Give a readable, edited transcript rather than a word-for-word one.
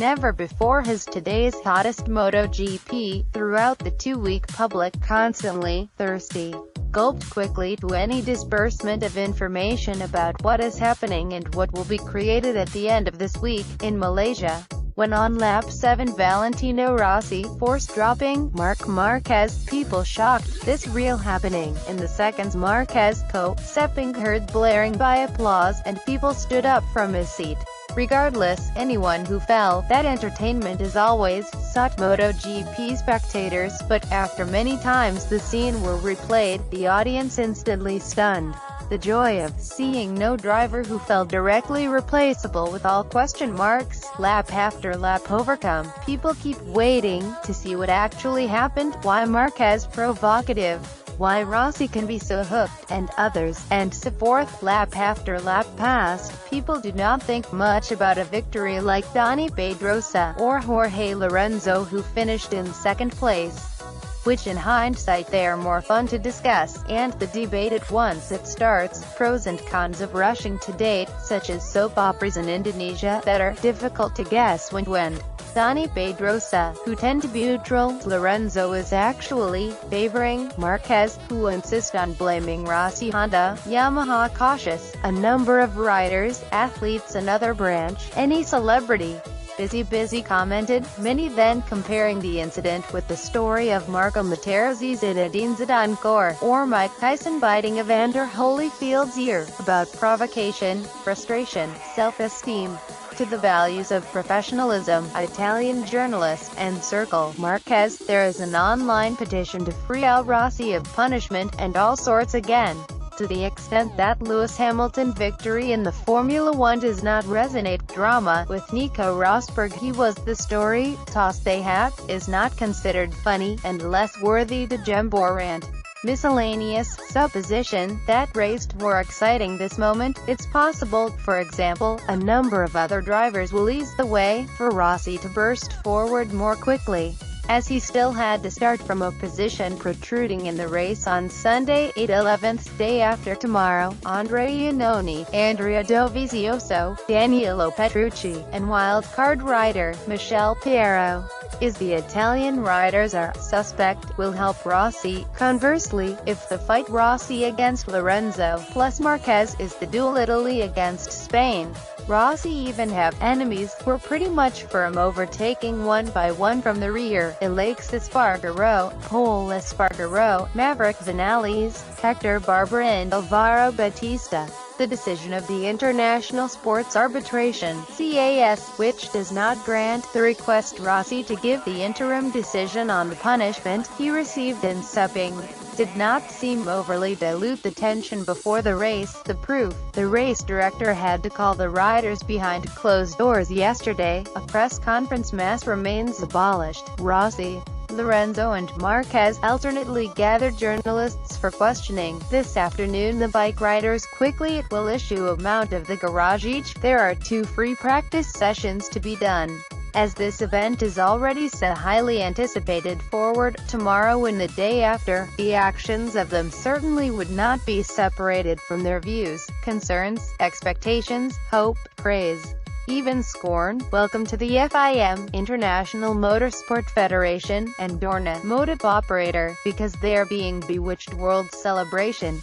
Never before has today's hottest MotoGP, throughout the two-week public constantly thirsty, gulped quickly to any disbursement of information about what is happening and what will be created at the end of this week, in Malaysia. When on lap 7 Valentino Rossi forced dropping Marc Marquez, people shocked this real happening. In the seconds Marquez sepang heard blaring by applause, and people stood up from his seat. Regardless, anyone who felt that entertainment is always sought MotoGP spectators, but after many times the scene were replayed, the audience instantly stunned. The joy of seeing no driver who felt directly replaceable with all question marks, lap after lap overcome. People keep waiting to see what actually happened, why Marquez provocative, why Rossi can be so hooked, and others, and so forth. Lap after lap passed, people do not think much about a victory like Dani Pedrosa, or Jorge Lorenzo who finished in second place, which in hindsight they are more fun to discuss, and the debate at once it starts. Pros and cons of rushing to date, such as soap operas in Indonesia, that are difficult to guess when to end. Dani Pedrosa, who tend to be neutral, Lorenzo is actually favoring Marquez, who insist on blaming Rossi, Honda, Yamaha cautious, a number of riders, athletes and other branch, any celebrity. Busy commented, many then comparing the incident with the story of Marco Materazzi's Zinedine Zidane core, or Mike Tyson biting Evander Holyfield's ear, about provocation, frustration, self-esteem, to the values of professionalism, Italian journalist, and Circle Marquez. There is an online petition to free Al Rossi of punishment, and all sorts again. To the extent that Lewis Hamilton victory in the Formula 1 does not resonate, drama with Nico Rosberg, he was the story, toss they hat, is not considered funny, and less worthy to Jembo rant. Miscellaneous supposition that raised more exciting this moment. It's possible, for example, a number of other drivers will ease the way for Rossi to burst forward more quickly, as he still had to start from a position protruding in the race on Sunday, 8/11th day after tomorrow. Andre Iannone, Andrea Dovizioso, Danilo Petrucci, and wildcard rider Michele Piero is the Italian riders are suspect, will help Rossi. Conversely, if the fight Rossi against Lorenzo plus Marquez is the duel Italy against Spain, Rossi even have enemies. We're pretty much firm overtaking one by one from the rear. Alex Espargaro, Pole Espargaro, Maverick Vinales, Hector Barbera and Alvaro Bautista. The decision of the International Sports Arbitration (CAS), which does not grant the request Rossi to give the interim decision on the punishment he received in Sepang, did not seem overly dilute the tension before the race. The proof: the race director had to call the riders behind closed doors yesterday. A press conference mass remains abolished. Rossi, Lorenzo and Marquez alternately gathered journalists for questioning. This afternoon the bike riders quickly will issue a mount of the garage each. There are 2 free practice sessions to be done, as this event is already so highly anticipated. Forward, tomorrow and the day after, the actions of them certainly would not be separated from their views, concerns, expectations, hope, praise, even scorn. Welcome to the FIM, International Motorsport Federation, and Dorna, Motive Operator, because they're being bewitched world celebration.